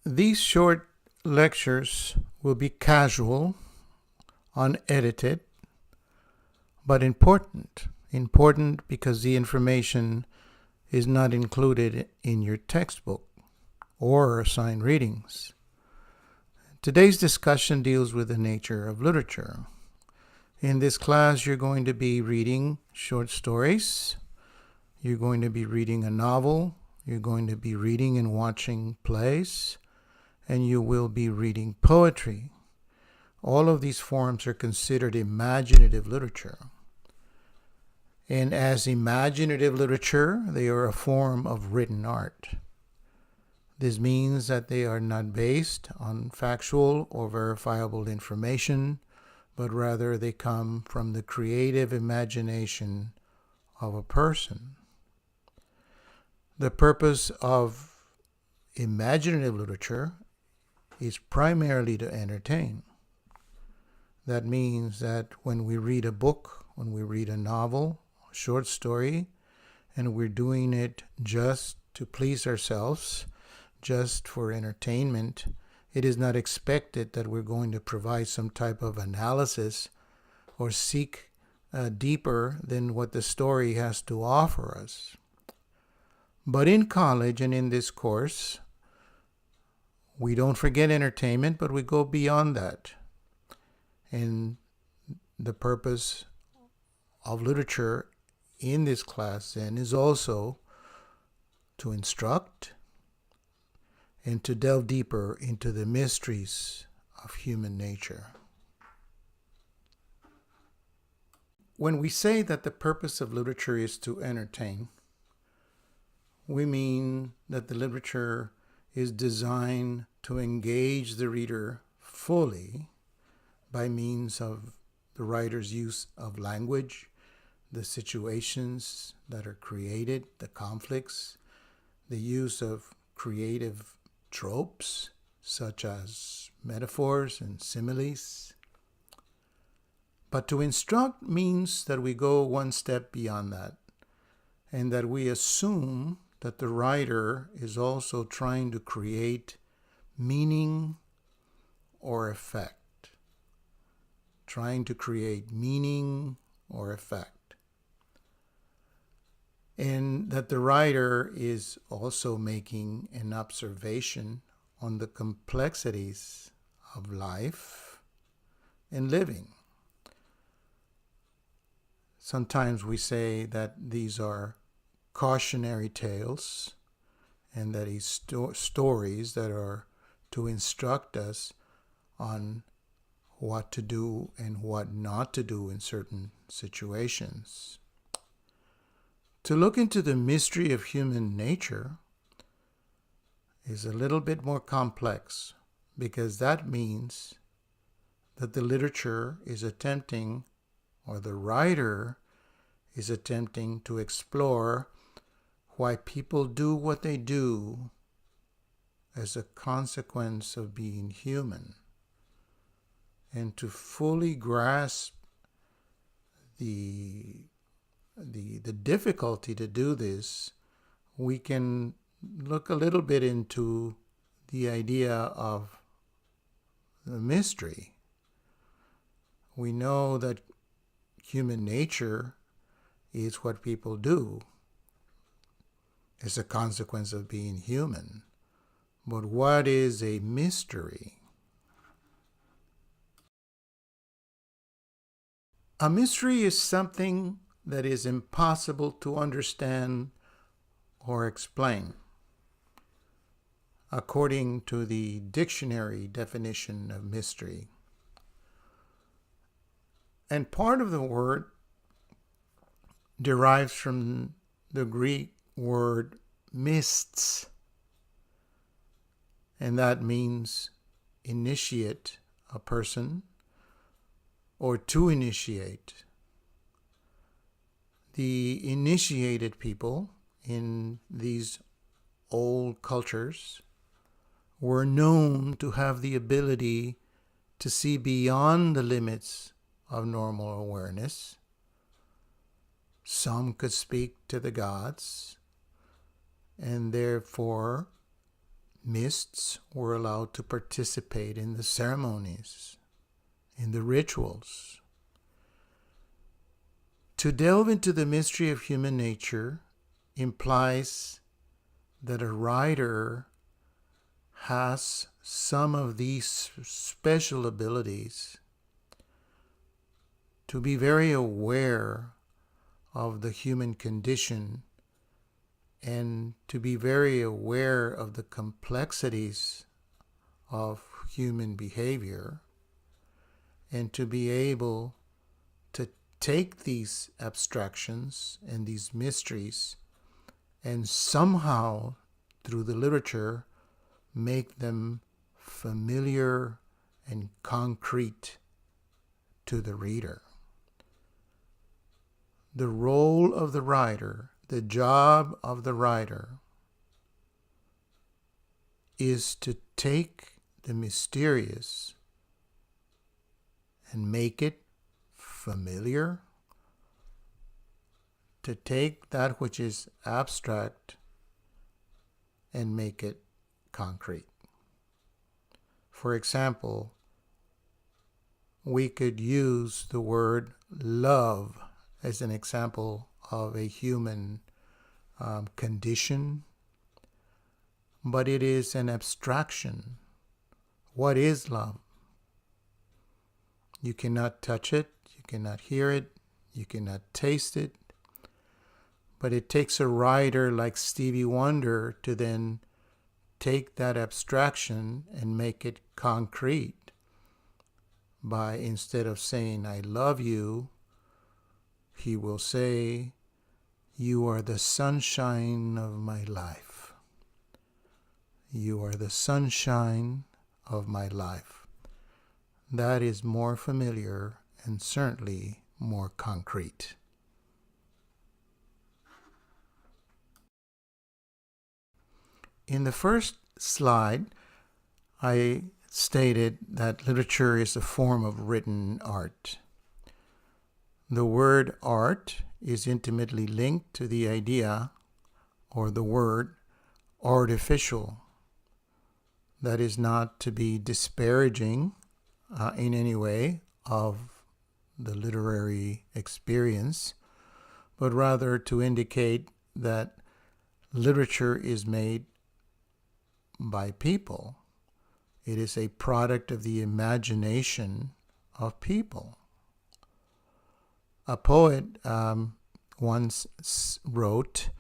These short lectures will be casual, unedited, but important. Important because the information is not included in your textbook or assigned readings. Today's discussion deals with the nature of literature. In this class, you're going to be reading short stories, you're going to be reading a novel, you're going to be reading and watching plays, and you will be reading poetry. All of these forms are considered imaginative literature. And as imaginative literature, they are a form of written art. This means that they are not based on factual or verifiable information, but rather they come from the creative imagination of a person. The purpose of imaginative literature is primarily to entertain. That means that when we read a book, when we read a novel, a short story, and we're doing it just to please ourselves, just for entertainment, it is not expected that we're going to provide some type of analysis or seek deeper than what the story has to offer us. But in college and in this course, we don't forget entertainment, but we go beyond that. And the purpose of literature in this class then is also to instruct and to delve deeper into the mysteries of human nature. When we say that the purpose of literature is to entertain, we mean that the literature is designed to engage the reader fully by means of the writer's use of language, the situations that are created, the conflicts, the use of creative tropes such as metaphors and similes. But to instruct means that we go one step beyond that, and that we assume that the writer is also trying to create meaning or effect. Trying to create meaning or effect. And that the writer is also making an observation on the complexities of life and living. Sometimes we say that these are cautionary tales and that these stories that are to instruct us on what to do and what not to do in certain situations. To look into the mystery of human nature is a little bit more complex, because that means that the literature is attempting, or the writer is attempting to explore why people do what they do as a consequence of being human. And to fully grasp the difficulty to do this, we can look a little bit into the idea of the mystery. We know that human nature is what people do as a consequence of being human. But what is a mystery? A mystery is something that is impossible to understand or explain, according to the dictionary definition of mystery. And part of the word derives from the Greek word mysts, and that means initiate a person or to initiate. The initiated people in these old cultures were known to have the ability to see beyond the limits of normal awareness. Some could speak to the gods, and therefore Mysts were allowed to participate in the ceremonies, in the rituals. To delve into the mystery of human nature implies that a writer has some of these special abilities to be very aware of the human condition and to be very aware of the complexities of human behavior, and to be able to take these abstractions and these mysteries and somehow, through the literature, make them familiar and concrete to the reader. The role of the writer, the job of the writer, is to take the mysterious and make it familiar, to take that which is abstract and make it concrete. For example, we could use the word love as an example of a human condition, but it is an abstraction. What is love? You cannot touch it, you cannot hear it, you cannot taste it, but it takes a writer like Stevie Wonder to then take that abstraction and make it concrete by, instead of saying, I love you, he will say, you are the sunshine of my life. You are the sunshine of my life. That is more familiar and certainly more concrete. In the first slide, I stated that literature is a form of written art. The word art is intimately linked to the idea or the word artificial. That is not to be disparaging in any way of the literary experience, but rather to indicate that literature is made by people. It is a product of the imagination of people. A poet once wrote,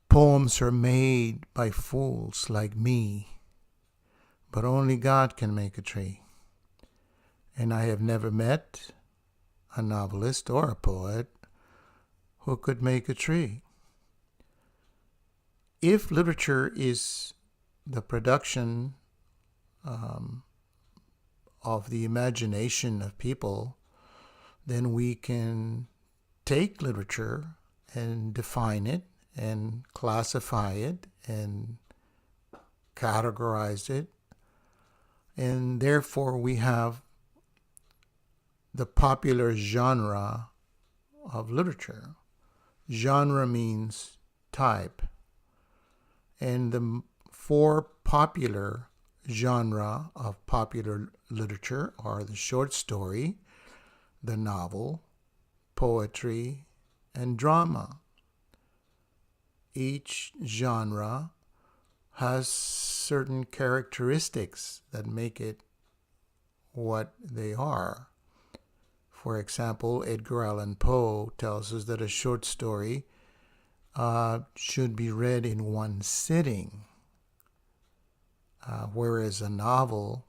poems are made by fools like me, but only God can make a tree. And I have never met a novelist or a poet who could make a tree. If literature is the production of the imagination of people, then we can take literature and define it and classify it and categorize it. And therefore we have the popular genre of literature. Genre means type. And the four popular genre of popular literature are the short story, the novel, poetry, and drama. Each genre has certain characteristics that make it what they are. For example, Edgar Allan Poe tells us that a short story should be read in one sitting, whereas a novel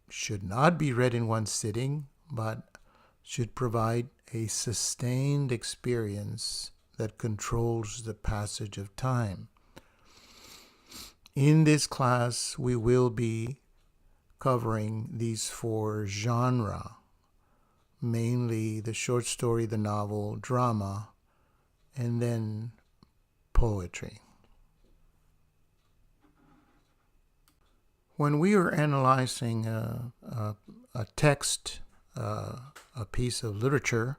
should not be read in one sitting, but should provide a sustained experience that controls the passage of time. In this class, we will be covering these four genres, mainly the short story, the novel, drama, and then poetry. When we are analyzing a text, a piece of literature,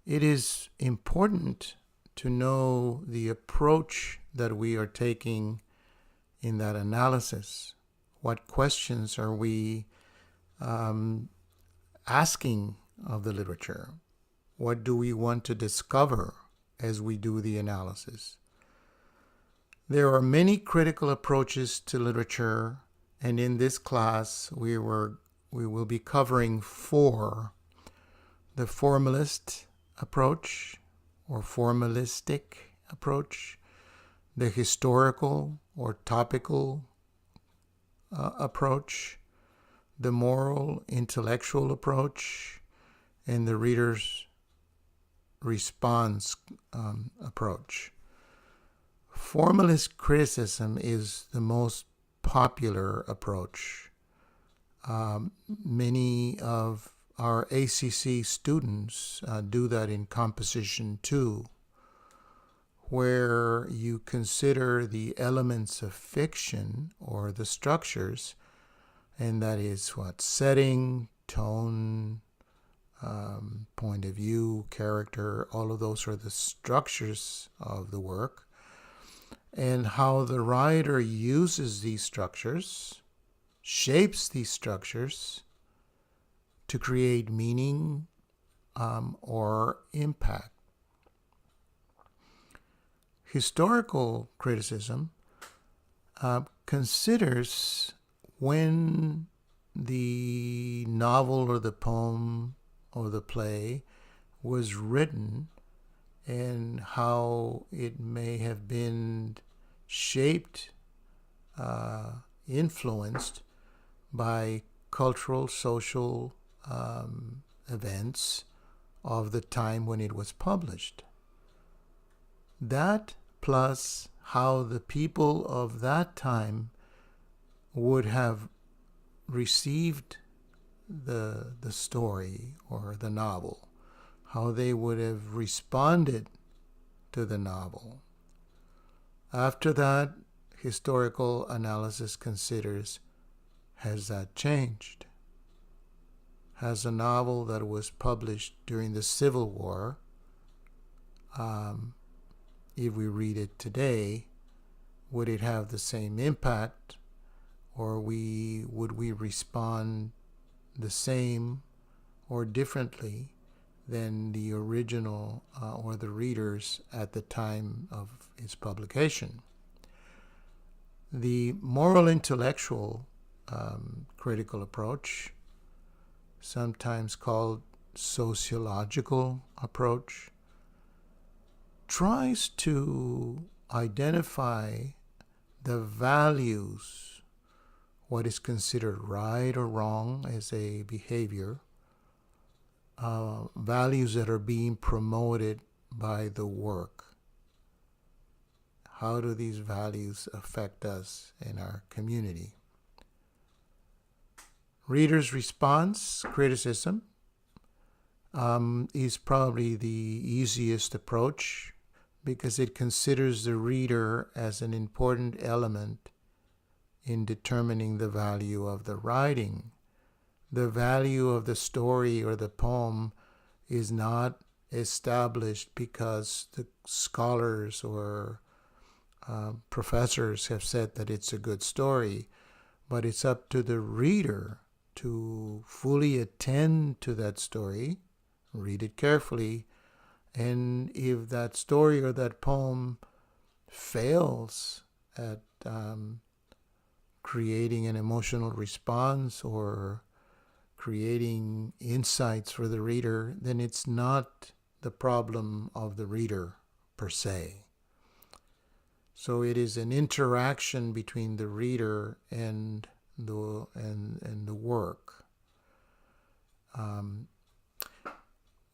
it is important to know the approach that we are taking in that analysis. What questions are we asking of the literature? What do we want to discover as we do the analysis? There are many critical approaches to literature, and in this class we will be covering 4: the formalist approach or formalistic approach, the historical or topical approach, the moral intellectual approach, and the reader's response approach. Formalist criticism is the most popular approach. Many of our ACC students do that in Composition 2, where you consider the elements of fiction or the structures, and that is what? Setting, tone, point of view, character, all of those are the structures of the work, and how the writer uses these structures, shapes these structures to create meaning or impact. Historical criticism considers when the novel or the poem or the play was written and how it may have been shaped, influenced by cultural, social events of the time when it was published. That plus how the people of that time would have received the story or the novel, how they would have responded to the novel. After that, historical analysis considers, has that changed? Has a novel that was published during the Civil War, if we read it today, would it have the same impact, or would we respond the same or differently than the original or the readers at the time of its publication? The moral intellectual critical approach, sometimes called sociological approach, tries to identify the values, what is considered right or wrong as a behavior, values that are being promoted by the work. How do these values affect us in our community? Reader's response criticism is probably the easiest approach because it considers the reader as an important element in determining the value of the writing. The value of the story or the poem is not established because the scholars or professors have said that it's a good story, but it's up to the reader to fully attend to that story, read it carefully, and if that story or that poem fails at creating an emotional response or creating insights for the reader, then it's not the problem of the reader per se. So it is an interaction between the reader and the work.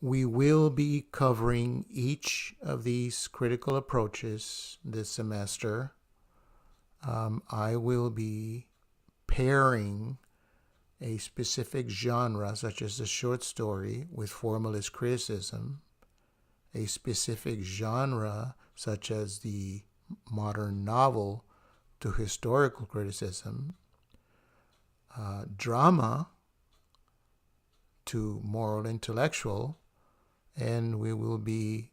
We will be covering each of these critical approaches this semester. I will be pairing a specific genre, such as the short story, with formalist criticism, a specific genre, such as the modern novel, to historical criticism, drama to moral intellectual, and we will be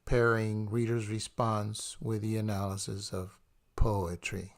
pairing reader's response with the analysis of poetry.